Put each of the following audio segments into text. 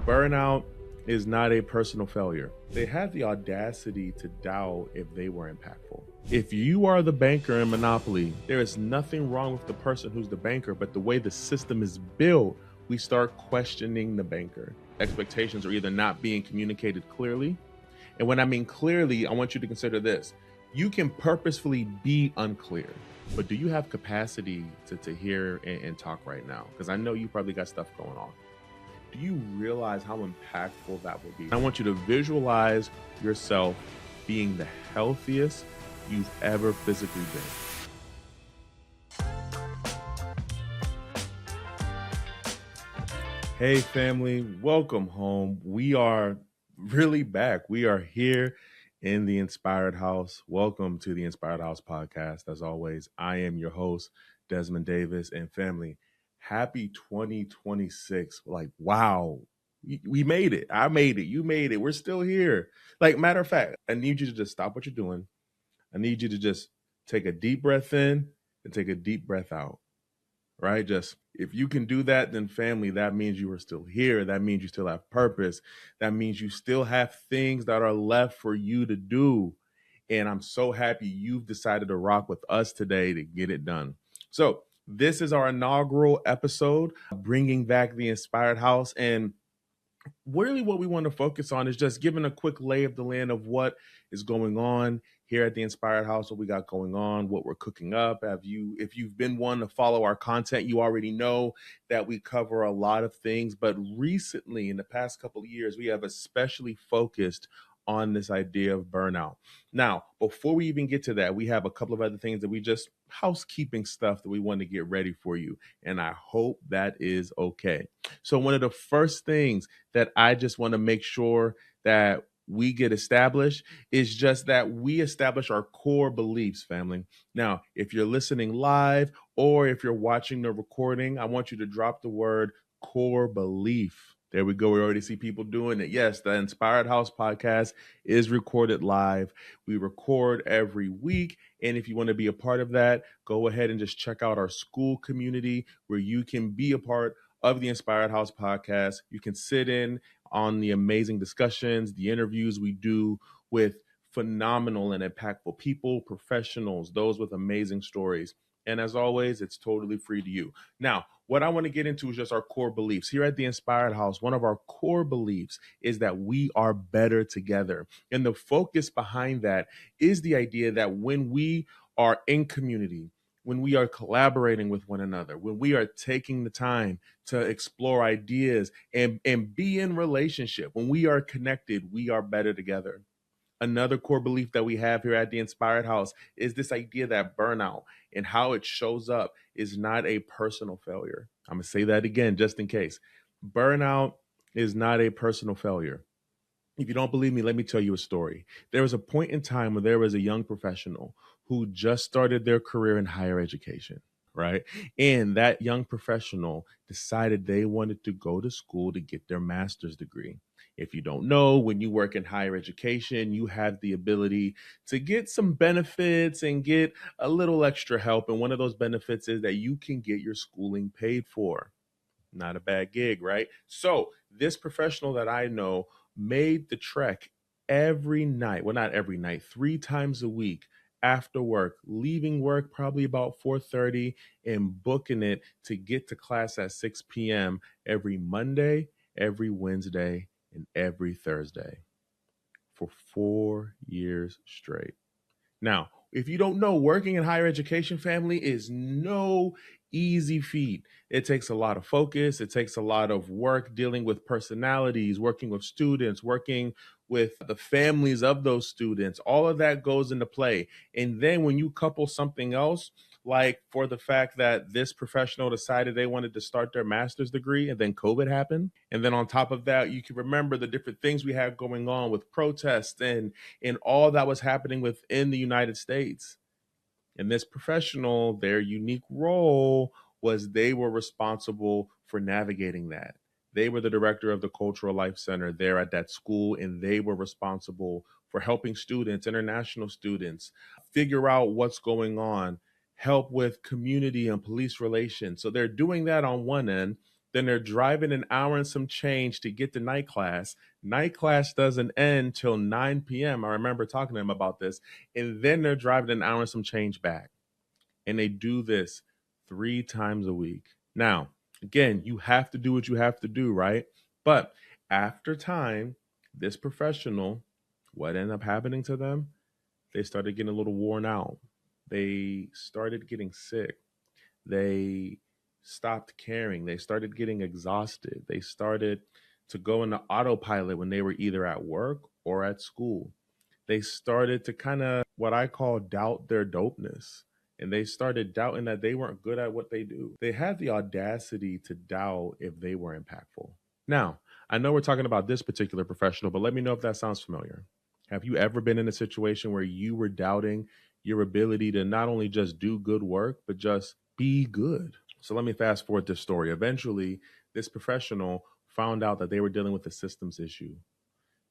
Burnout is not a personal failure. They had the audacity to doubt if they were impactful. If you are the banker in Monopoly, there is nothing wrong with the person who's the banker, but the way the system is built, we start questioning the banker. Expectations are either not being communicated clearly. And when I mean clearly, I want you to consider this. You can purposefully be unclear, but do you have capacity to hear and talk right now? Because I know you probably got stuff going on. Do you realize how impactful that will be? I want you to visualize yourself being the healthiest you've ever physically been. Hey family, welcome home. We are really back. We are here in the Inspired House. Welcome to the Inspired House podcast. As always, I am your host, Desmond Davis, and family, happy 2026. Like, wow, we made it. I made it. You made it. We're still here. Like, matter of fact, I need you to just stop what you're doing. I need you to just take a deep breath in and take a deep breath out. Right? Just if you can do that, then family, that means you are still here. That means you still have purpose. That means you still have things that are left for you to do. And I'm so happy you've decided to rock with us today to get it done. So this is our inaugural episode, bringing back the Inspired House. And really what we want to focus on is just giving a quick lay of the land of what is going on here at the Inspired House, what we got going on, what we're cooking up. If you've been one to follow our content, you already know that we cover a lot of things. But recently, in the past couple of years, we have especially focused on this idea of burnout. Now, before we even get to that, we have a couple of other things that we just housekeeping stuff that we want to get ready for you. And I hope that is okay. So one of the first things that I just want to make sure that we get established is just that we establish our core beliefs, family. Now, if you're listening live or if you're watching the recording, I want you to drop the word core belief. There we go. We already see people doing it. Yes, the Inspired House podcast is recorded live. We record every week. And if you want to be a part of that, go ahead and just check out our school community where you can be a part of the Inspired House podcast. You can sit in on the amazing discussions, the interviews we do with phenomenal and impactful people, professionals, those with amazing stories. And as always, it's totally free to you. Now, what I want to get into is just our core beliefs. Here at the Inspired House, one of our core beliefs is that we are better together. And the focus behind that is the idea that when we are in community, when we are collaborating with one another, when we are taking the time to explore ideas and be in relationship, when we are connected, we are better together. Another core belief that we have here at the Inspired House is this idea that burnout and how it shows up is not a personal failure. I'm going to say that again, just in case. Burnout is not a personal failure. If you don't believe me, let me tell you a story. There was a point in time where there was a young professional who just started their career in higher education, right? And that young professional decided they wanted to go to school to get their master's degree. If you don't know, when you work in higher education, you have the ability to get some benefits and get a little extra help. And one of those benefits is that you can get your schooling paid for. Not a bad gig, right? So this professional that I know made the trek every night. Well, not every night, 3 times a week after work, leaving work probably about 4:30 and booking it to get to class at 6 p.m. every Monday, every Wednesday, and every Thursday for 4 years straight. Now, if you don't know, working in higher education, family, is no easy feat. It takes a lot of focus. It takes a lot of work dealing with personalities, working with students, working with the families of those students. All of that goes into play. And then when you couple something else, like for the fact that this professional decided they wanted to start their master's degree and then COVID happened. And then on top of that, you can remember the different things we had going on with protests and all that was happening within the United States. And this professional, their unique role was they were responsible for navigating that. They were the director of the Cultural Life Center there at that school, and they were responsible for helping students, international students, figure out what's going on, help with community and police relations. So they're doing that on one end. Then they're driving an hour and some change to get to night class. Night class doesn't end till 9 p.m. I remember talking to them about this. And then they're driving an hour and some change back. And they do this 3 times a week. Now, again, you have to do what you have to do, right? But after time, this professional, what ended up happening to them? They started getting a little worn out. They started getting sick. They stopped caring. They started getting exhausted. They started to go into autopilot when they were either at work or at school. They started to kind of what I call doubt their dopeness. And they started doubting that they weren't good at what they do. They had the audacity to doubt if they were impactful. Now, I know we're talking about this particular professional, but let me know if that sounds familiar. Have you ever been in a situation where you were doubting your ability to not only just do good work, but just be good? So let me fast forward this story. Eventually, this professional found out that they were dealing with a systems issue.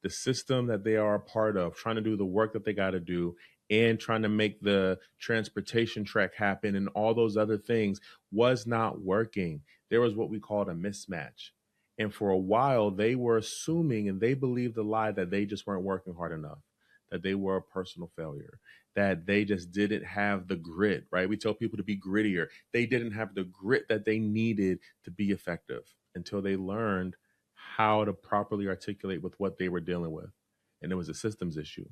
The system that they are a part of, trying to do the work that they got to do and trying to make the transportation trek happen and all those other things was not working. There was what we called a mismatch. And for a while, they were assuming and they believed the lie that they just weren't working hard enough, that they were a personal failure, that they just didn't have the grit, right? We tell people to be grittier. They didn't have the grit that they needed to be effective until they learned how to properly articulate with what they were dealing with. And it was a systems issue.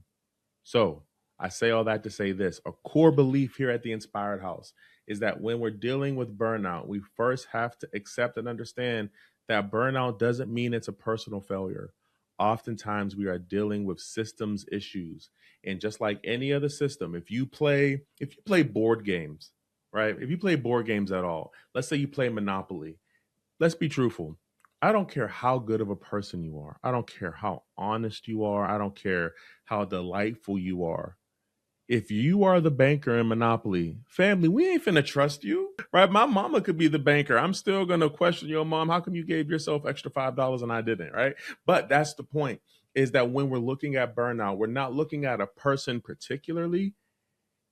So I say all that to say this: a core belief here at the Inspired House is that when we're dealing with burnout, we first have to accept and understand that burnout doesn't mean it's a personal failure. Oftentimes we are dealing with systems issues. And just like any other system, if you play board games, right? If you play board games at all, let's say you play Monopoly, let's be truthful. I don't care how good of a person you are. I don't care how honest you are. I don't care how delightful you are. If you are the banker in Monopoly, family, we ain't finna trust you, right? My mama could be the banker. I'm still gonna question your mom. How come you gave yourself extra $5 and I didn't, right? But that's the point, is that when we're looking at burnout, we're not looking at a person particularly.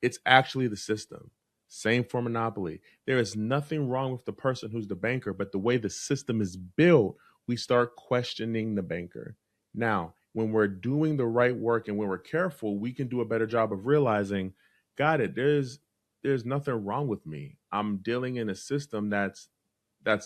It's actually the system. Same for Monopoly. There is nothing wrong with the person who's the banker, but the way the system is built, we start questioning the banker. Now, when we're doing the right work and when we're careful, we can do a better job of realizing, got it, there's nothing wrong with me. I'm dealing in a system that's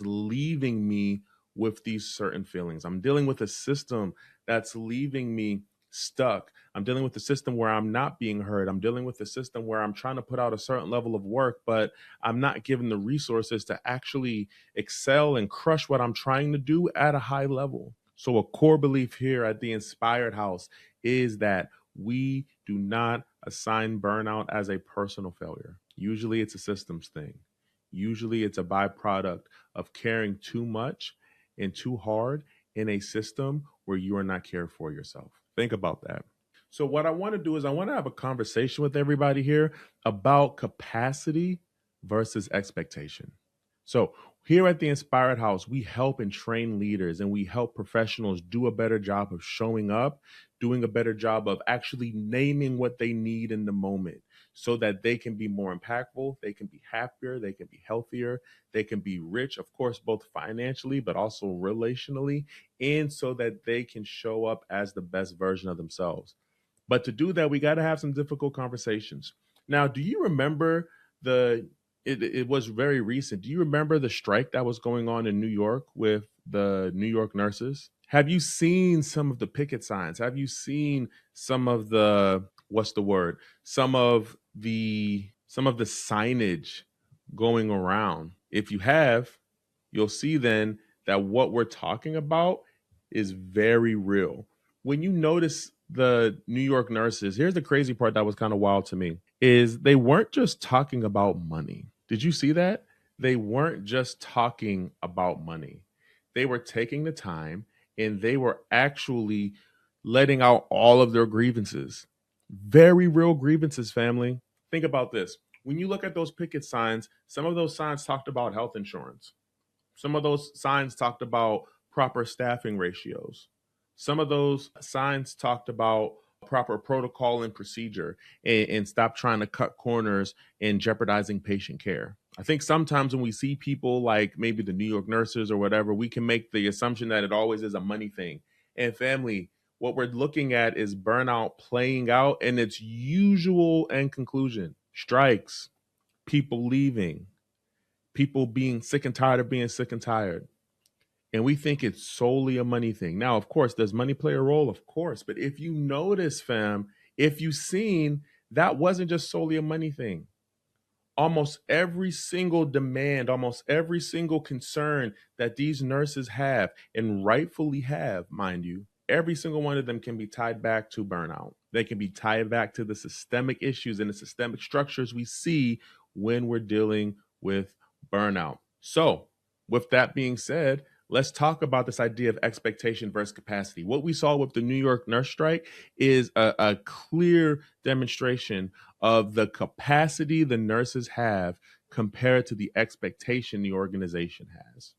leaving me with these certain feelings. I'm dealing with a system that's leaving me stuck. I'm dealing with the system where I'm not being heard. I'm dealing with the system where I'm trying to put out a certain level of work, but I'm not given the resources to actually excel and crush what I'm trying to do at a high level. So a core belief here at the Inspired House is that we do not assign burnout as a personal failure. Usually it's a systems thing. Usually it's a byproduct of caring too much and too hard in a system where you are not cared for yourself. Think about that. So what I want to do is I want to have a conversation with everybody here about capacity versus expectation. So here at the Inspired House, we help and train leaders and we help professionals do a better job of showing up, doing a better job of actually naming what they need in the moment so that they can be more impactful, they can be happier, they can be healthier, they can be rich, of course, both financially, but also relationally, and so that they can show up as the best version of themselves. But to do that, we got to have some difficult conversations. Now, do you remember it was very recent. Do you remember the strike that was going on in New York with the New York nurses? Have you seen some of the picket signs? Have you seen some of the what's the word? Some of the signage going around? If you have, you'll see then that what we're talking about is very real. When you notice the New York nurses, here's the crazy part that was kind of wild to me, is they weren't just talking about money. Did you see that? They weren't just talking about money. They were taking the time and they were actually letting out all of their grievances. Very real grievances, family. Think about this. When you look at those picket signs, some of those signs talked about health insurance. Some of those signs talked about proper staffing ratios. Some of those signs talked about proper protocol and procedure and stop trying to cut corners and jeopardizing patient care. I think sometimes when we see people like maybe the New York nurses or whatever, we can make the assumption that it always is a money thing. And family, what we're looking at is burnout playing out in its usual end conclusion: strikes, people leaving, people being sick and tired of being sick and tired. And we think it's solely a money thing. Now, of course, does money play a role? Of course. But if you notice, fam, if you've seen, that wasn't just solely a money thing. Almost every single demand, almost every single concern that these nurses have, and rightfully have, mind you, every single one of them can be tied back to burnout. They can be tied back to the systemic issues and the systemic structures we see when we're dealing with burnout. So, with that being said, let's talk about this idea of expectation versus capacity. What we saw with the New York nurse strike is a clear demonstration of the capacity the nurses have compared to the expectation the organization has.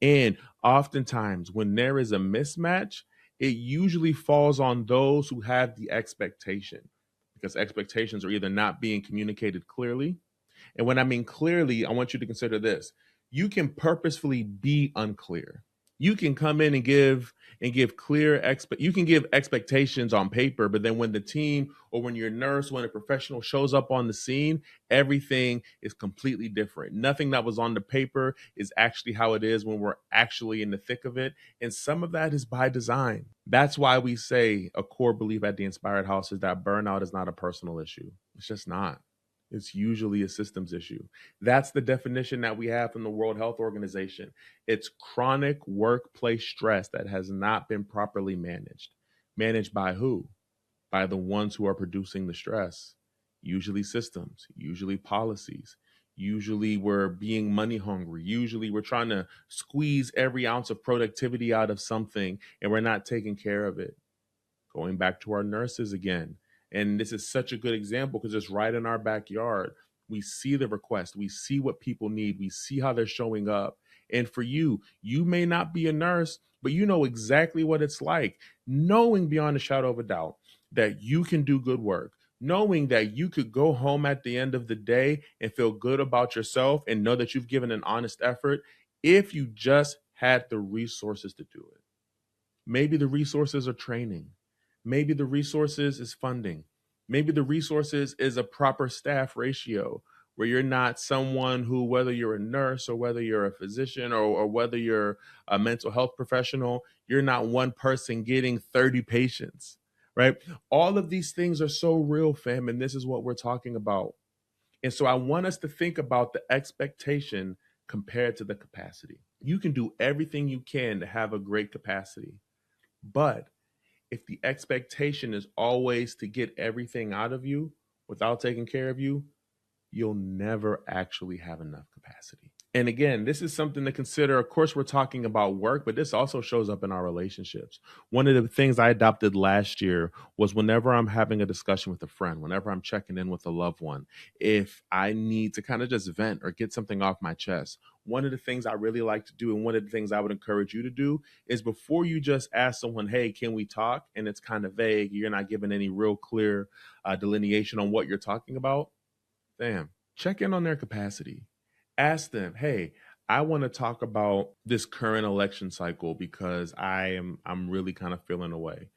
And oftentimes, when there is a mismatch, it usually falls on those who have the expectation, because expectations are either not being communicated clearly. And when I mean clearly, I want you to consider this: you can purposefully be unclear. You can come in and give you can give expectations on paper, but then when the team or when your nurse, when a professional shows up on the scene, everything is completely different. Nothing that was on the paper is actually how it is when we're actually in the thick of it. And some of that is by design. That's why we say a core belief at the Inspired House is that burnout is not a personal issue. It's just not. It's usually a systems issue. That's the definition that we have from the World Health Organization. It's chronic workplace stress that has not been properly managed. Managed by who? By the ones who are producing the stress. Usually systems, usually policies. Usually we're being money hungry. Usually we're trying to squeeze every ounce of productivity out of something and we're not taking care of it. Going back to our nurses again. And this is such a good example because it's right in our backyard. We see the request. We see what people need. We see how they're showing up. And for you, you may not be a nurse, but you know exactly what it's like, knowing beyond a shadow of a doubt that you can do good work, knowing that you could go home at the end of the day and feel good about yourself and know that you've given an honest effort if you just had the resources to do it. Maybe the resources are training. Maybe the resources is funding. Maybe the resources is a proper staff ratio where you're not someone who, whether you're a nurse or whether you're a physician or whether you're a mental health professional, you're not one person getting 30 patients, right? All of these things are so real, fam, and this is what we're talking about. And so I want us to think about the expectation compared to the capacity. You can do everything you can to have a great capacity, but if the expectation is always to get everything out of you without taking care of you, you'll never actually have enough capacity. And again, this is something to consider. Of course, we're talking about work, but this also shows up in our relationships. One of the things I adopted last year was whenever I'm having a discussion with a friend, whenever I'm checking in with a loved one, if I need to kind of just vent or get something off my chest, one of the things I really like to do, and one of the things I would encourage you to do, is before you just ask someone, hey, can we talk? And it's kind of vague, you're not giving any real clear delineation on what you're talking about. Damn, check in on their capacity. Ask them, hey, I want to talk about this current election cycle because I'm really kind of feeling away.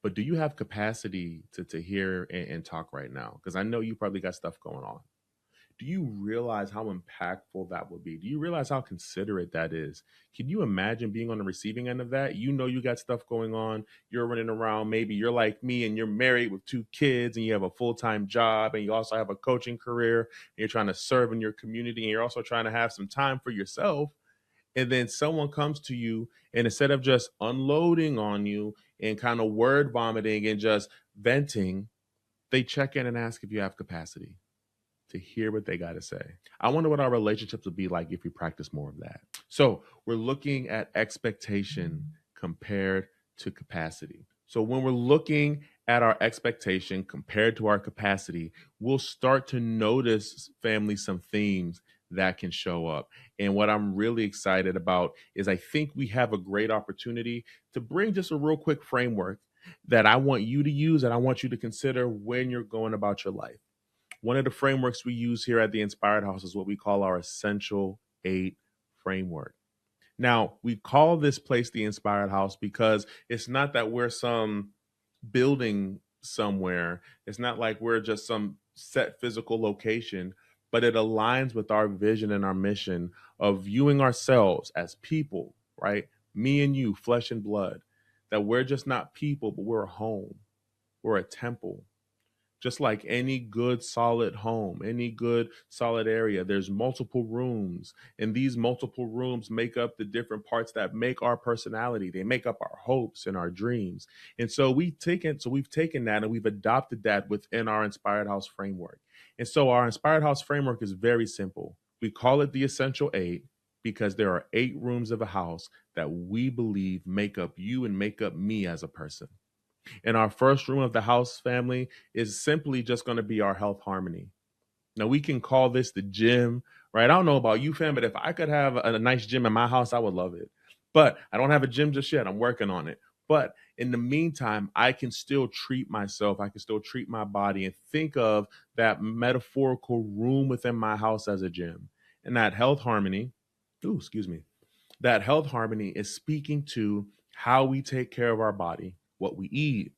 But do you have capacity to hear and talk right now? Because I know you probably got stuff going on. Do you realize how impactful that would be? Do you realize how considerate that is? Can you imagine being on the receiving end of that? You know you got stuff going on. You're running around. Maybe you're like me and you're married with 2 kids and you have a full-time job and you also have a coaching career. And you're trying to serve in your community and you're also trying to have some time for yourself. And then someone comes to you and instead of just unloading on you and kind of word vomiting and just venting, they check in and ask if you have capacity to hear what they got to say. I wonder what our relationships would be like if we practice more of that. So we're looking at expectation compared to capacity. So when we're looking at our expectation compared to our capacity, we'll start to notice, family, some themes that can show up. And what I'm really excited about is I think we have a great opportunity to bring just a real quick framework that I want you to use and I want you to consider when you're going about your life. One of the frameworks we use here at the Inspired House is what we call our Essential 8 framework. Now, we call this place the Inspired House because it's not that we're some building somewhere. It's not like we're just some set physical location, but it aligns with our vision and our mission of viewing ourselves as people, right? Me and you, flesh and blood, that we're just not people, but we're a home, we're a temple. Just like any good solid home, any good solid area, there's multiple rooms, and these multiple rooms make up the different parts that make our personality. They make up our hopes and our dreams. And so we've taken that and we've adopted that within our Inspired House framework. And so our Inspired House framework is very simple. We call it the Essential 8 because there are 8 rooms of a house that we believe make up you and make up me as a person. And our first room of the house, family, is simply just going to be our health harmony. Now, we can call this the gym, right? I don't know about you, fam, but if I could have a nice gym in my house, I would love it. But I don't have a gym just yet. I'm working on it. But in the meantime, I can still treat myself. I can still treat my body and think of that metaphorical room within my house as a gym. And that health harmony, that health harmony is speaking to how we take care of our body, what we eat.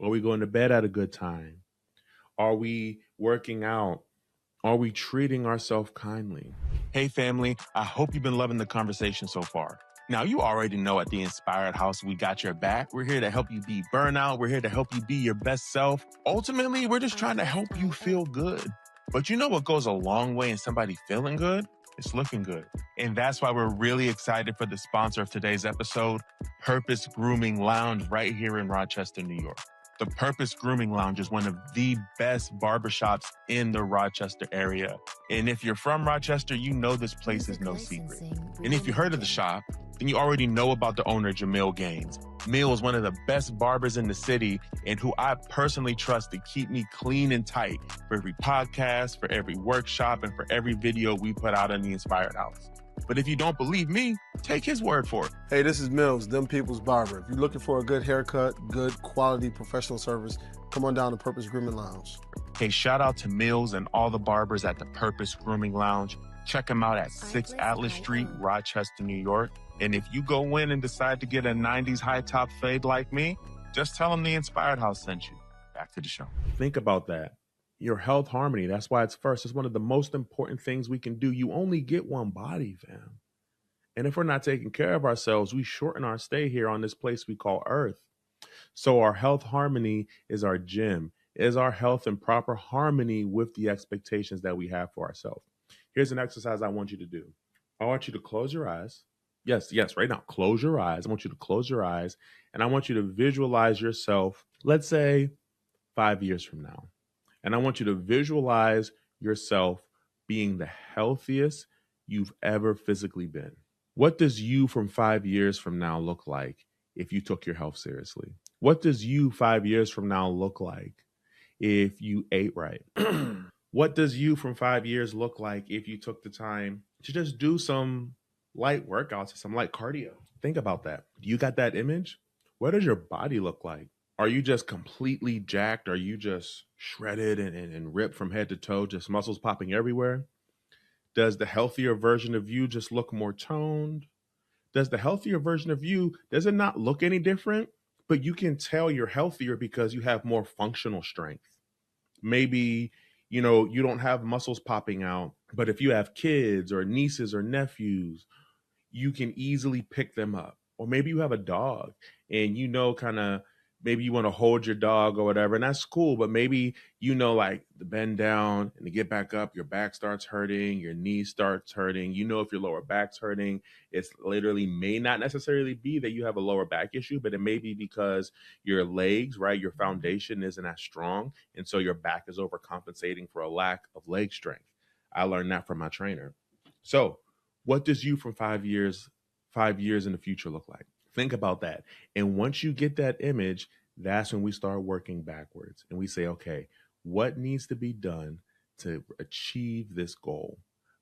Are we going to bed at a good time? Are we working out? Are we treating ourselves kindly? Hey, family, I hope you've been loving the conversation so far. Now, you already know at the Inspired House, we got your back. We're here to help you beat burnout. We're here to help you be your best self. Ultimately, we're just trying to help you feel good. But you know what goes a long way in somebody feeling good? It's looking good. And that's why we're really excited for the sponsor of today's episode, Purpose Grooming Lounge, right here in Rochester, New York. The Purpose Grooming Lounge is one of the best barbershops in the Rochester area. And if you're from Rochester, you know this place is no secret. And if you heard of the shop, then you already know about the owner, Jamil Gaines. Mill is one of the best barbers in the city and who I personally trust to keep me clean and tight for every podcast, for every workshop, and for every video we put out on the Inspired House. But if you don't believe me, take his word for it. Hey, this is Mills, Them People's Barber. If you're looking for a good haircut, good quality professional service, come on down to Purpose Grooming Lounge. Hey, shout out to Mills and all the barbers at the Purpose Grooming Lounge. Check them out at 6 Atlas Street, Rochester, New York. And if you go in and decide to get a 90s high top fade like me, just tell them the Inspired House sent you. Back to the show. Think about that. Your health harmony, that's why it's first. It's one of the most important things we can do. You only get one body, fam. And if we're not taking care of ourselves, we shorten our stay here on this place we call Earth. So our health harmony is our gym, is our health in proper harmony with the expectations that we have for ourselves. Here's an exercise I want you to do. I want you to close your eyes. Yes, right now, close your eyes. I want you to close your eyes, and I want you to visualize yourself, let's say 5 years from now. And I want you to visualize yourself being the healthiest you've ever physically been. What does you from 5 years from now look like if you took your health seriously? What does you 5 years from now look like if you ate right? What does you from 5 years look like if you took the time to just do some light workouts, some light cardio? Think about that. You got that image? What does your body look like? Are you just completely jacked? Are you just shredded and ripped from head to toe, just muscles popping everywhere? Does the healthier version of you just look more toned? Does the healthier version of you, does it not look any different? But you can tell you're healthier because you have more functional strength. Maybe, you don't have muscles popping out, but if you have kids or nieces or nephews, you can easily pick them up. Or maybe you have a dog and maybe you want to hold your dog or whatever, and that's cool. But maybe, like the bend down and to get back up, your back starts hurting, your knee starts hurting. If your lower back's hurting, it's literally may not necessarily be that you have a lower back issue, but it may be because your legs, right, your foundation isn't as strong. And so your back is overcompensating for a lack of leg strength. I learned that from my trainer. So what does you from 5 years in the future look like? Think about that. And once you get that image, that's when we start working backwards. And we say, okay, what needs to be done to achieve this goal?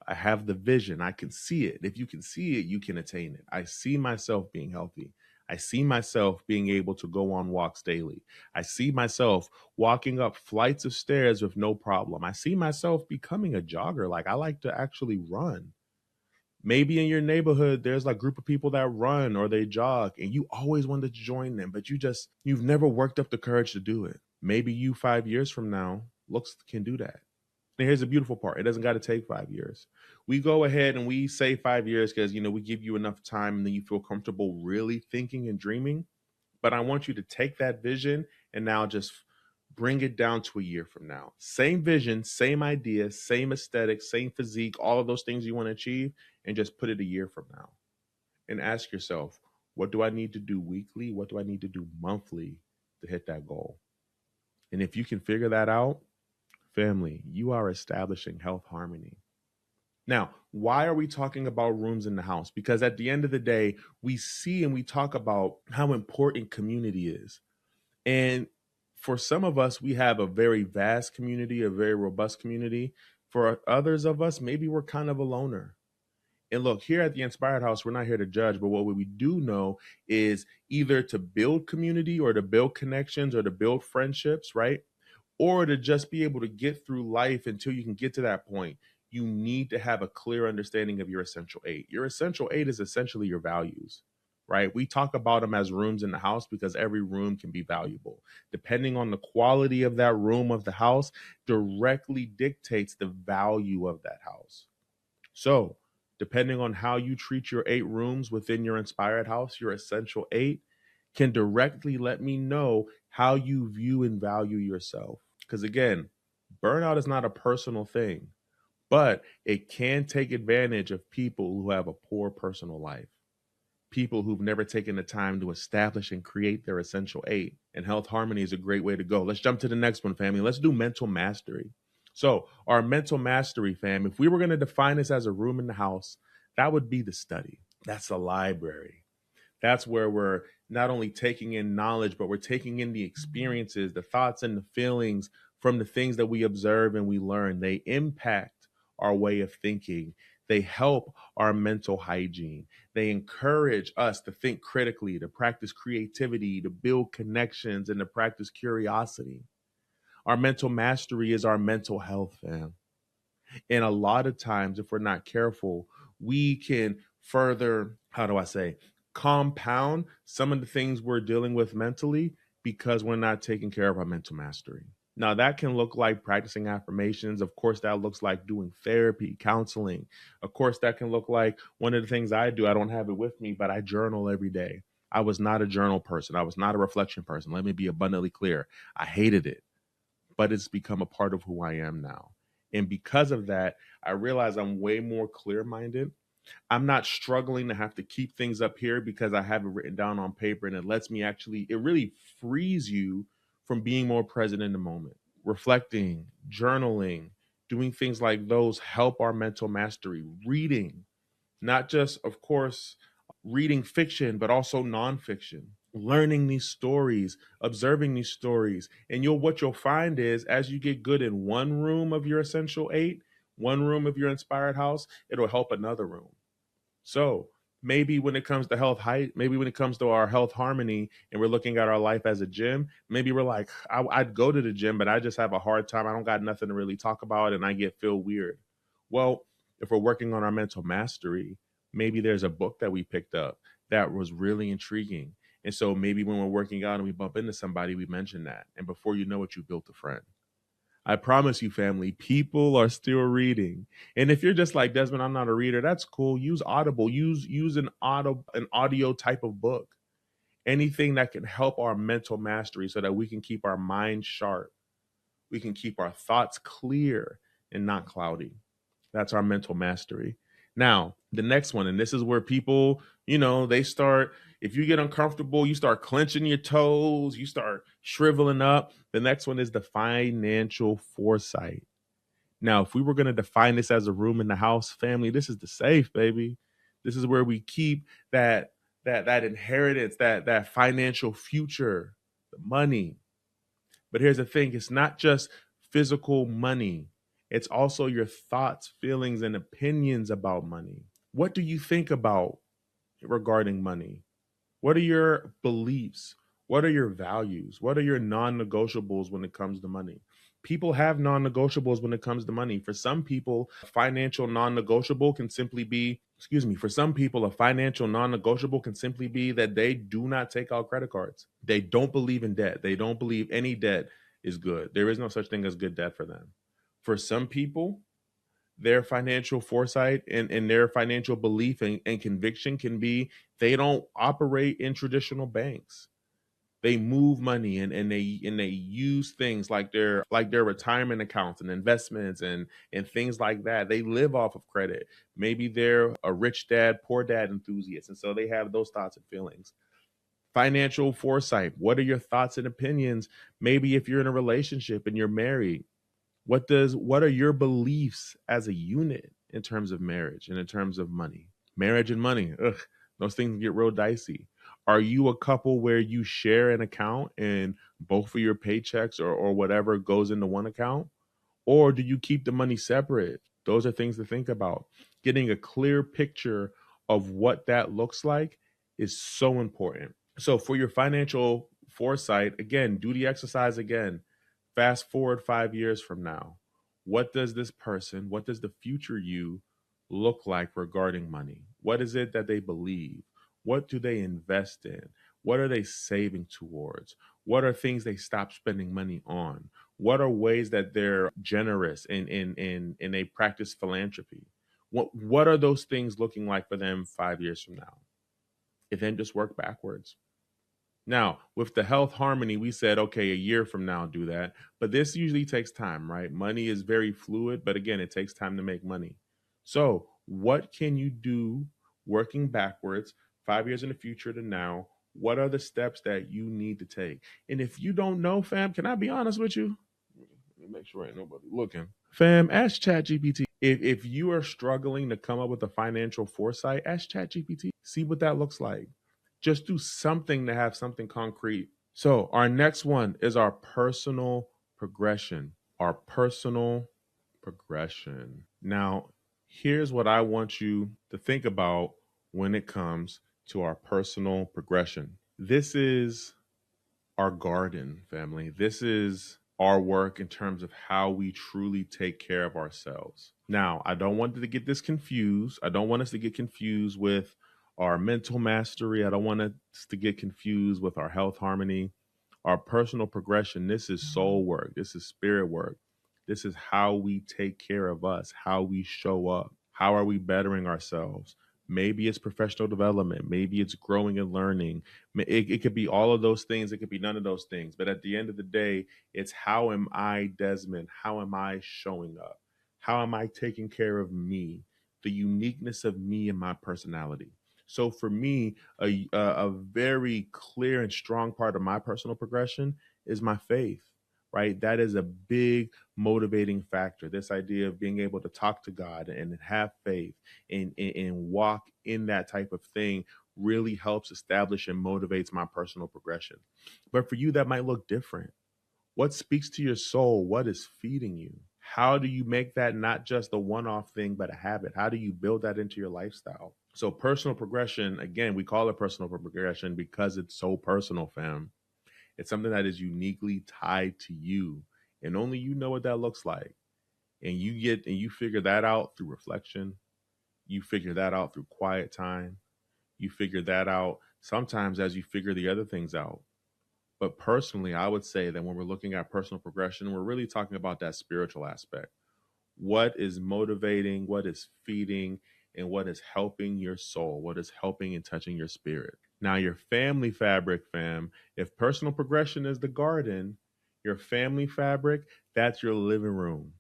I have the vision. I can see it. If you can see it, you can attain it. I see myself being healthy. I see myself being able to go on walks daily. I see myself walking up flights of stairs with no problem. I see myself becoming a jogger. Like, I like to actually run. Maybe in your neighborhood, there's like a group of people that run or they jog and you always wanted to join them, but you've never worked up the courage to do it. Maybe you 5 years from now can do that. And here's the beautiful part. It doesn't got to take 5 years. We go ahead and we say 5 years because, we give you enough time and then you feel comfortable really thinking and dreaming. But I want you to take that vision and now just bring it down to a year from now. Same vision, same idea, same aesthetic, same physique, all of those things you want to achieve, and just put it a year from now. And ask yourself, what do I need to do weekly? What do I need to do monthly to hit that goal? And if you can figure that out, family, you are establishing health harmony. Now, why are we talking about rooms in the house? Because at the end of the day, we see and we talk about how important community is. And for some of us, we have a very vast community, a very robust community. For others of us, maybe we're kind of a loner. And look, here at the Inspired House, we're not here to judge, but what we do know is either to build community or to build connections or to build friendships, right? Or to just be able to get through life until you can get to that point. You need to have a clear understanding of your essential eight. Your essential eight is essentially your values, right? We talk about them as rooms in the house because every room can be valuable. Depending on the quality of that room of the house directly dictates the value of that house. So, depending on how you treat your 8 rooms within your inspired house, your essential 8 can directly let me know how you view and value yourself. Because again, burnout is not a personal thing, but it can take advantage of people who have a poor personal life. People who've never taken the time to establish and create their essential 8. And health harmony is a great way to go. Let's jump to the next one, family. Let's do mental mastery. So, our mental mastery, fam, if we were going to define this as a room in the house, that would be the study. That's the library. That's where we're not only taking in knowledge, but we're taking in the experiences, the thoughts and the feelings from the things that we observe and we learn. They impact our way of thinking. They help our mental hygiene. They encourage us to think critically, to practice creativity, to build connections, and to practice curiosity. Our mental mastery is our mental health, fam. And a lot of times, if we're not careful, we can further, compound some of the things we're dealing with mentally because we're not taking care of our mental mastery. Now, that can look like practicing affirmations. Of course, that looks like doing therapy, counseling. Of course, that can look like one of the things I do. I don't have it with me, but I journal every day. I was not a journal person. I was not a reflection person. Let me be abundantly clear. I hated it, but it's become a part of who I am now. And because of that, I realize I'm way more clear-minded. I'm not struggling to have to keep things up here because I have it written down on paper, and it really frees you from being more present in the moment. Reflecting, journaling, doing things like those help our mental mastery. Reading, not just, of course, reading fiction, but also nonfiction. Learning these stories, observing these stories. And what you'll find is as you get good in one room of your essential 8, one room of your inspired house, it'll help another room. So maybe when it comes to maybe when it comes to our health harmony and we're looking at our life as a gym, maybe we're like, I'd go to the gym, but I just have a hard time. I don't got nothing to really talk about and I feel weird. Well, if we're working on our mental mastery, maybe there's a book that we picked up that was really intriguing. And so maybe when we're working out and we bump into somebody, we mention that. And before you know it, you built a friend. I promise you, family, people are still reading. And if you're just like, Desmond, I'm not a reader, that's cool. Use Audible. Use an audio type of book. Anything that can help our mental mastery so that we can keep our mind sharp. We can keep our thoughts clear and not cloudy. That's our mental mastery. Now, the next one, and this is where people, they start, if you get uncomfortable, you start clenching your toes, you start shriveling up. The next one is the financial foresight. Now, if we were going to define this as a room in the house, family, this is the safe, baby. This is where we keep that inheritance, that financial future, the money. But here's the thing, it's not just physical money. It's also your thoughts, feelings, and opinions about money. What do you think about regarding money? What are your beliefs? What are your values? What are your non-negotiables when it comes to money? People have non-negotiables when it comes to money. For some people, a financial non-negotiable can simply be, for some people, a financial non-negotiable can simply be that they do not take out credit cards. They don't believe in debt. They don't believe any debt is good. There is no such thing as good debt for them. For some people, their financial foresight and their financial belief and conviction can be they don't operate in traditional banks. They move money and they use things like their retirement accounts and investments and things like that. They live off of credit. Maybe they're a rich dad, poor dad enthusiast, and so they have those thoughts and feelings. Financial foresight. What are your thoughts and opinions? Maybe if you're in a relationship and you're married, what are your beliefs as a unit in terms of marriage and in terms of money? Marriage and money, ugh, those things get real dicey. Are you a couple where you share an account and both of your paychecks or whatever goes into one account? Or do you keep the money separate? Those are things to think about. Getting a clear picture of what that looks like is so important. So for your financial foresight, again, do the exercise again. Fast forward 5 years from now. What does the future you look like regarding money? What is it that they believe? What do they invest in? What are they saving towards? What are things they stop spending money on? What are ways that they're generous and they practice philanthropy? What are those things looking like for them 5 years from now? And then just work backwards. Now, with the health harmony, we said, okay, a year from now, do that. But this usually takes time, right? Money is very fluid, but again, it takes time to make money. So, what can you do working backwards 5 years in the future to now? What are the steps that you need to take? And if you don't know, fam, can I be honest with you? Let me make sure ain't nobody looking. Fam, ask ChatGPT. If you are struggling to come up with a financial foresight, ask ChatGPT. See what that looks like. Just do something to have something concrete. So, our next one is our personal progression. Our personal progression. Now, here's what I want you to think about when it comes to our personal progression. This is our garden, family. This is our work in terms of how we truly take care of ourselves. Now, I don't want to get this confused. I don't want us to get confused with our mental mastery. I don't want us to get confused with our health harmony, our personal progression. This is soul work. This is spirit work. This is how we take care of us, how we show up. How are we bettering ourselves? Maybe it's professional development. Maybe it's growing and learning. It could be all of those things. It could be none of those things. But at the end of the day, it's how am I, Desmond? How am I showing up? How am I taking care of me? The uniqueness of me and my personality. So for me, a very clear and strong part of my personal progression is my faith, right? That is a big motivating factor. This idea of being able to talk to God and have faith and walk in that type of thing really helps establish and motivates my personal progression. But for you, that might look different. What speaks to your soul? What is feeding you? How do you make that not just a one off thing, but a habit? How do you build that into your lifestyle? So, personal progression, again, we call it personal progression because it's so personal, fam. It's something that is uniquely tied to you, and only you know what that looks like. And you figure that out through reflection. You figure that out through quiet time. You figure that out sometimes as you figure the other things out. But personally, I would say that when we're looking at personal progression, we're really talking about that spiritual aspect. What is motivating, what is feeding, and what is helping your soul, what is helping and touching your spirit. Now, your family fabric, fam, if personal progression is the garden, your family fabric, that's your living room.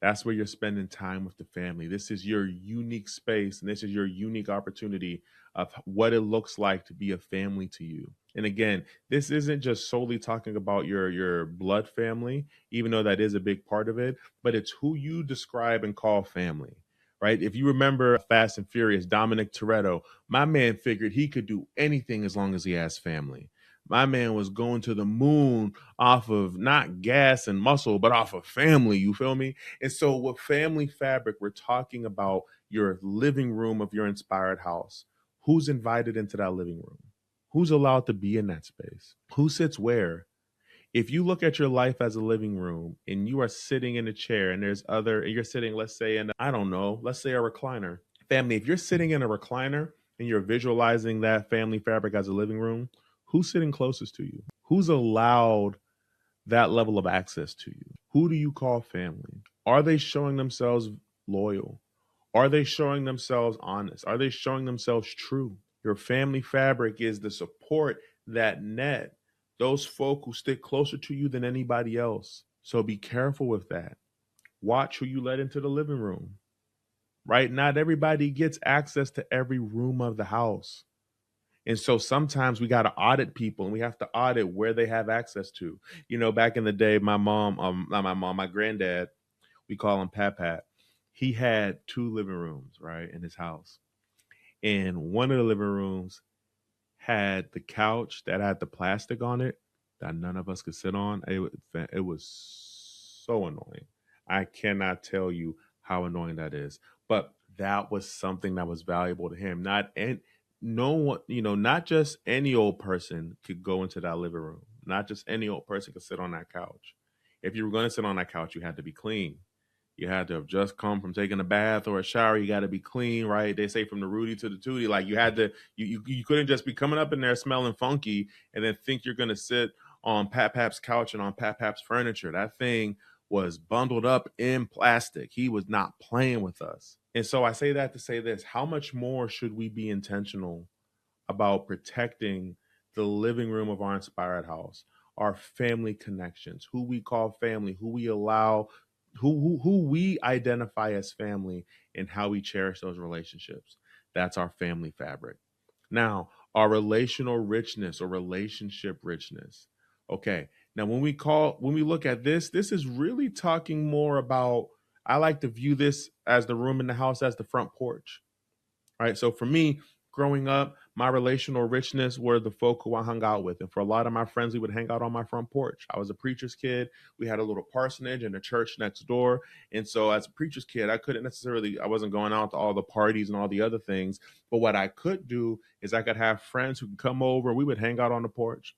That's where you're spending time with the family. This is your unique space, and this is your unique opportunity of what it looks like to be a family to you. And again, this isn't just solely talking about your blood family, even though that is a big part of it, but it's who you describe and call family, right? If you remember Fast and Furious, Dominic Toretto, my man figured he could do anything as long as he has family. My man was going to the moon off of not gas and muscle, but off of family. You feel me? And so with family fabric, we're talking about your living room of your inspired house. Who's invited into that living room? Who's allowed to be in that space? Who sits where? If you look at your life as a living room and you are sitting in a chair and you're sitting, let's say, I don't know, let's say a recliner. Family, if you're sitting in a recliner and you're visualizing that family fabric as a living room, who's sitting closest to you? Who's allowed that level of access to you? Who do you call family? Are they showing themselves loyal? Are they showing themselves honest? Are they showing themselves true? Your family fabric is the support, that net, those folk who stick closer to you than anybody else. So be careful with that. Watch who you let into the living room, right? Not everybody gets access to every room of the house. And so sometimes we got to audit people and we have to audit where they have access to. You know, back in the day, my granddad, we call him Pat. He had 2 living rooms, right, in his house. And one of the living rooms had the couch that had the plastic on it that none of us could sit on. It was so annoying. I cannot tell you how annoying that is. But that was something that was valuable to him. No one, not just any old person could go into that living room. Not just any old person could sit on that couch. If you were going to sit on that couch, you had to be clean. You had to have just come from taking a bath or a shower. You got to be clean, right? They say from the Rudy to the Tootie. Like you had to, you couldn't just be coming up in there smelling funky and then think you're going to sit on Pat Pap's couch and on Pat Pap's furniture. That thing was bundled up in plastic. He was not playing with us. And so I say that to say this: how much more should we be intentional about protecting the living room of our inspired house, our family connections, who we call family, who we allow, who we identify as family, and how we cherish those relationships. That's our family fabric. Now, our relational richness or relationship richness. Okay. Now, when we look at this is really talking more about, I like to view this as the room in the house as the front porch. All right. So for me, growing up, my relational richness were the folk who I hung out with. And for a lot of my friends, we would hang out on my front porch. I was a preacher's kid. We had a little parsonage and a church next door. And so as a preacher's kid, I wasn't going out to all the parties and all the other things. But what I could do is I could have friends who could come over. We would hang out on the porch.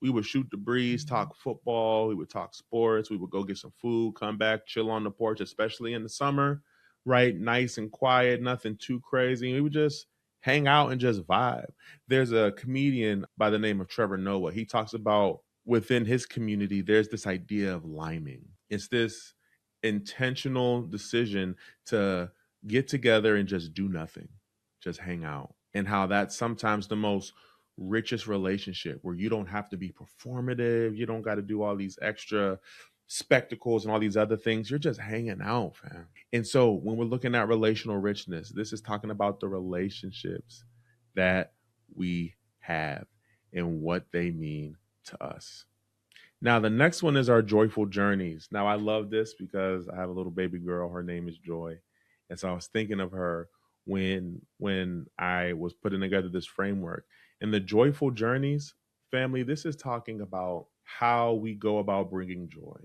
We would shoot the breeze, talk football. We would talk sports. We would go get some food, come back, chill on the porch, especially in the summer, right? Nice and quiet, nothing too crazy. We would just hang out and just vibe. There's a comedian by the name of Trevor Noah. He talks about within his community, there's this idea of liming. It's this intentional decision to get together and just do nothing, just hang out. And how that's sometimes the most richest relationship, where you don't have to be performative. You don't got to do all these extra spectacles and all these other things. You're just hanging out, fam. And so when we're looking at relational richness, this is talking about the relationships that we have and what they mean to us. Now, the next one is our joyful journeys. Now, I love this because I have a little baby girl. Her name is Joy. And so I was thinking of her when I was putting together this framework. And the joyful journeys, family, this is talking about how we go about bringing joy,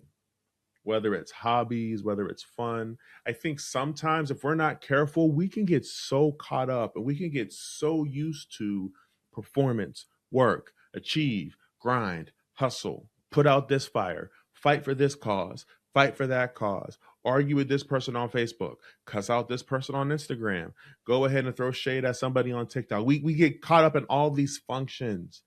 whether it's hobbies, whether it's fun. I think sometimes if we're not careful, we can get so caught up and we can get so used to performance, work, achieve, grind, hustle, put out this fire, fight for this cause, fight for that cause, argue with this person on Facebook, cuss out this person on Instagram, go ahead and throw shade at somebody on TikTok. We get caught up in all these functions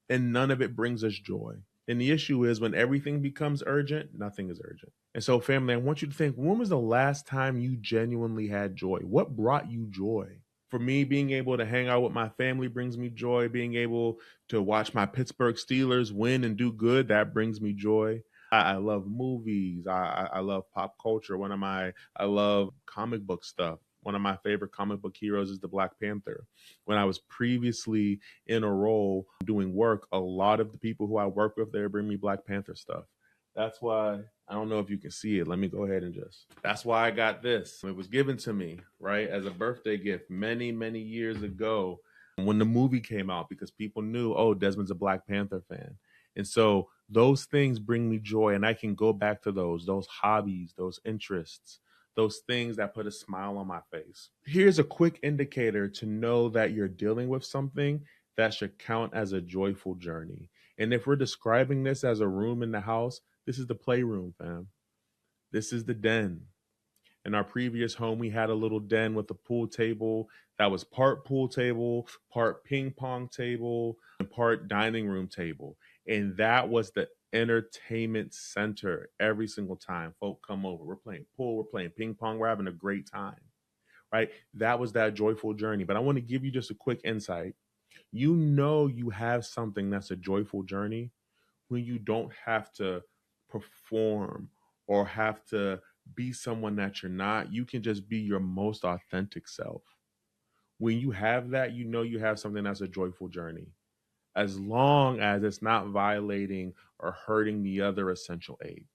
and none of it brings us joy. And the issue is when everything becomes urgent, nothing is urgent. And so, family, I want you to think, when was the last time you genuinely had joy? What brought you joy? For me, being able to hang out with my family brings me joy. Being able to watch my Pittsburgh Steelers win and do good, that brings me joy. I love movies. I love pop culture. I love comic book stuff. One of my favorite comic book heroes is the Black Panther. When I was previously in a role doing work, a lot of the people who I work with, they bring me Black Panther stuff. That's why, I don't know if you can see it. Let me go ahead and that's why I got this. It was given to me, right, as a birthday gift many, many years ago when the movie came out, because people knew, oh, Desmond's a Black Panther fan. And so those things bring me joy, and I can go back to those hobbies, those interests, those things that put a smile on my face. Here's a quick indicator to know that you're dealing with something that should count as a joyful journey. And if we're describing this as a room in the house, this is the playroom, fam. This is the den. In our previous home, we had a little den with a pool table that was part pool table, part ping pong table, and part dining room table. And that was the entertainment center every single time folk come over. We're playing pool, we're playing ping pong, we're having a great time, right? That was that joyful journey. But I want to give you just a quick insight. You know, you have something that's a joyful journey when you don't have to perform or have to be someone that you're not. You can just be your most authentic self. When you have that, you know you have something that's a joyful journey, as long as it's not violating or hurting the other essential aid.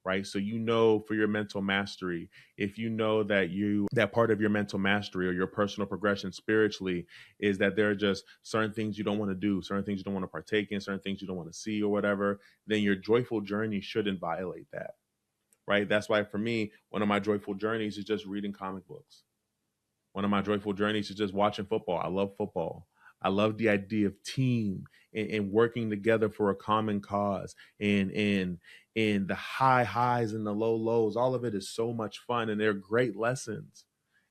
Right. So, you know, for your mental mastery, if you know that part of your mental mastery or your personal progression spiritually is that there are just certain things you don't want to do, certain things you don't want to partake in, certain things you don't want to see or whatever, then your joyful journey shouldn't violate that. Right. That's why for me, one of my joyful journeys is just reading comic books. One of my joyful journeys is just watching football. I love football. I love the idea of team and working together for a common cause, and the high highs and the low lows. All of it is so much fun, and they're great lessons.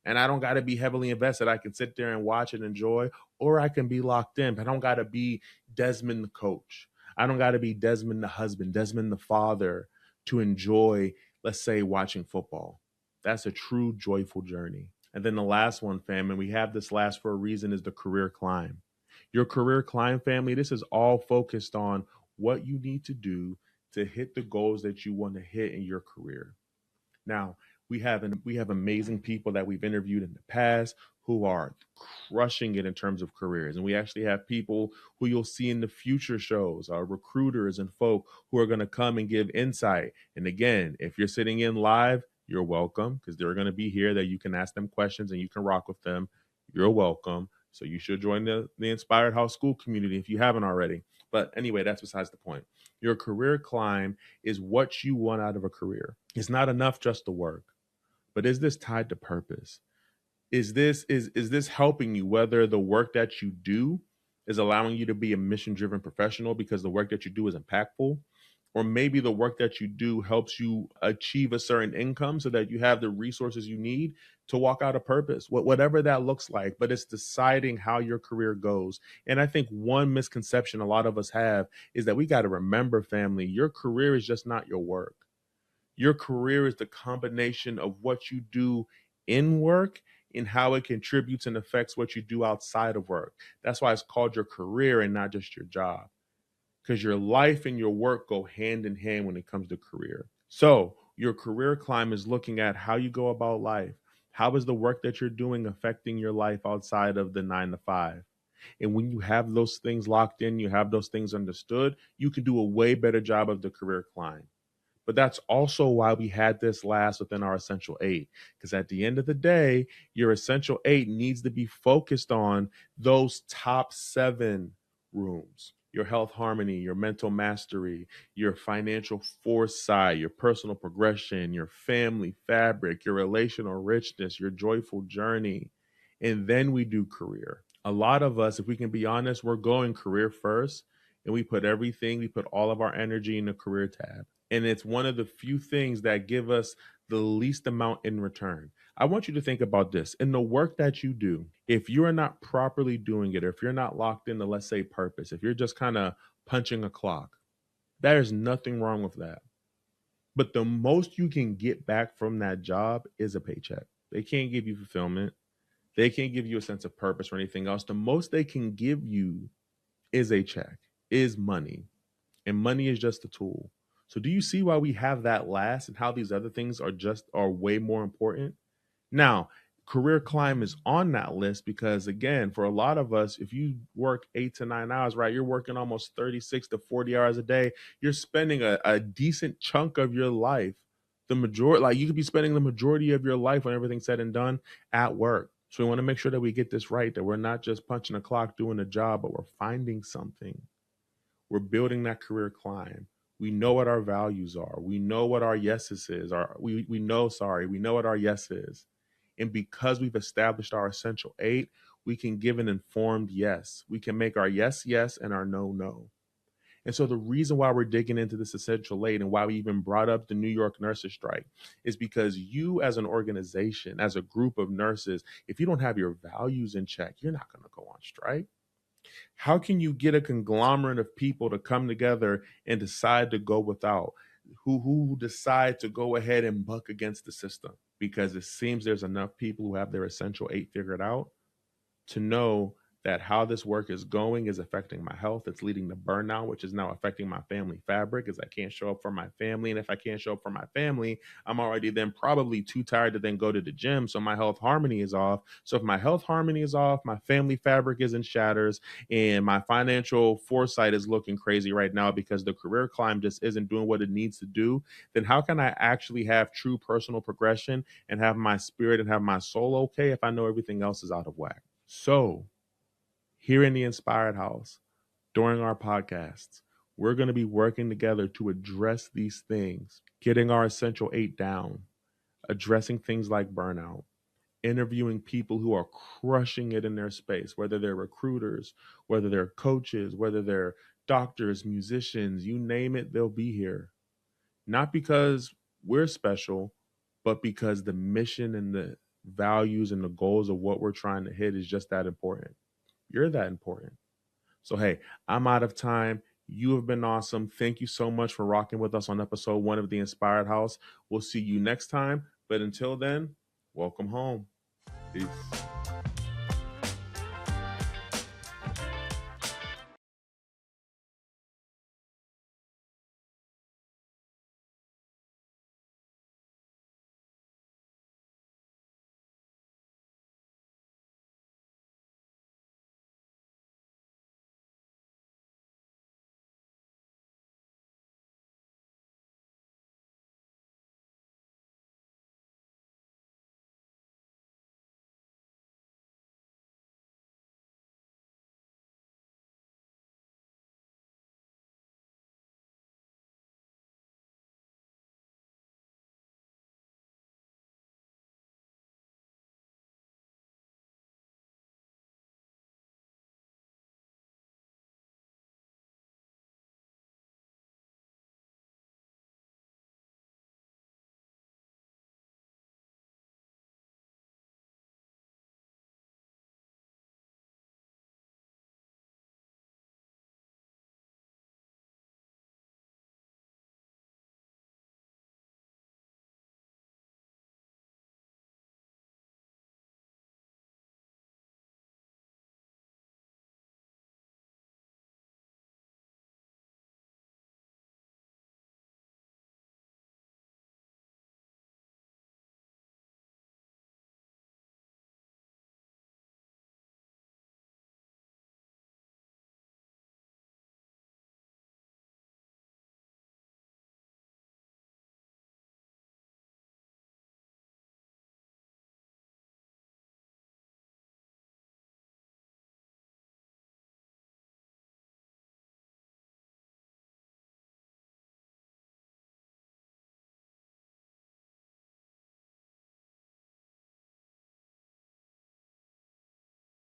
And I don't got to be heavily invested. I can sit there and watch and enjoy, or I can be locked in. But I don't got to be Desmond the coach. I don't got to be Desmond the husband, Desmond the father to enjoy, let's say, watching football. That's a true joyful journey. And then the last one, fam, and we have this last for a reason, is the career climb. Your career climb, family, this is all focused on what you need to do to hit the goals that you want to hit in your career. Now, we have amazing people that we've interviewed in the past who are crushing it in terms of careers. And we actually have people who you'll see in the future shows, our recruiters and folk who are going to come and give insight. And again, if you're sitting in live, you're welcome, because they're going to be here that you can ask them questions and you can rock with them. You're welcome. So you should join the Inspired House School community if you haven't already. But anyway, that's besides the point. Your career climb is what you want out of a career. It's not enough just to work, but is this tied to purpose? Is this helping you, whether the work that you do is allowing you to be a mission-driven professional because the work that you do is impactful? Or maybe the work that you do helps you achieve a certain income so that you have the resources you need to walk out a purpose, whatever that looks like. But it's deciding how your career goes. And I think one misconception a lot of us have is that we got to remember, family, your career is just not your work. Your career is the combination of what you do in work and how it contributes and affects what you do outside of work. That's why it's called your career and not just your job, because your life and your work go hand in hand when it comes to career. So your career climb is looking at how you go about life. How is the work that you're doing affecting your life outside of the 9 to 5? And when you have those things locked in, you have those things understood, you can do a way better job of the career climb. But that's also why we had this last within our essential 8, because at the end of the day, your essential 8 needs to be focused on those top 7 rooms: your health harmony, your mental mastery, your financial foresight, your personal progression, your family fabric, your relational richness, your joyful journey. And then we do career. A lot of us, if we can be honest, we're going career first, and we put all of our energy in the career tab. And it's one of the few things that give us the least amount in return. I want you to think about this. In the work that you do, if you are not properly doing it, or if you're not locked into, let's say, purpose, if you're just kind of punching a clock, there's nothing wrong with that. But the most you can get back from that job is a paycheck. They can't give you fulfillment. They can't give you a sense of purpose or anything else. The most they can give you is a check, is money. And money is just a tool. So do you see why we have that last and how these other things are way more important? Now, career climb is on that list because, again, for a lot of us, if you work 8 to 9 hours, right, you're working almost 36 to 40 hours a day. You're spending a decent chunk of your life, you could be spending the majority of your life when everything's said and done at work. So we want to make sure that we get this right, that we're not just punching a clock doing a job, but we're finding something. We're building that career climb. We know what our values are. We know what our yeses is. We know what our yes is. And because we've established our essential 8, We can give an informed yes. We can make our yes, yes, and our no, no. And so the reason why we're digging into this essential eight and why we even brought up the New York nurses strike is because you as an organization, as a group of nurses, if you don't have your values in check, you're not going to go on strike. How can you get a conglomerate of people to come together and decide to go without? Who decide to go ahead and buck against the system? Because it seems there's enough people who have their essential eight figured out to know that how this work is going is affecting my health. It's leading to burnout, which is now affecting my family fabric as I can't show up for my family. And if I can't show up for my family, I'm already then probably too tired to then go to the gym. So my health harmony is off. So if my health harmony is off, my family fabric is in shatters, and my financial foresight is looking crazy right now because the career climb just isn't doing what it needs to do, then how can I actually have true personal progression and have my spirit and have my soul okay if I know everything else is out of whack? So, here in the Inspired House, during our podcasts, we're going to be working together to address these things, getting our essential eight down, addressing things like burnout, interviewing people who are crushing it in their space, whether they're recruiters, whether they're coaches, whether they're doctors, musicians, you name it, they'll be here. Not because we're special, but because the mission and the values and the goals of what we're trying to hit is just that important. You're that important. So, hey, I'm out of time. You have been awesome. Thank you so much for rocking with us on episode 1 of The Inspired House. We'll see you next time. But until then, welcome home. Peace.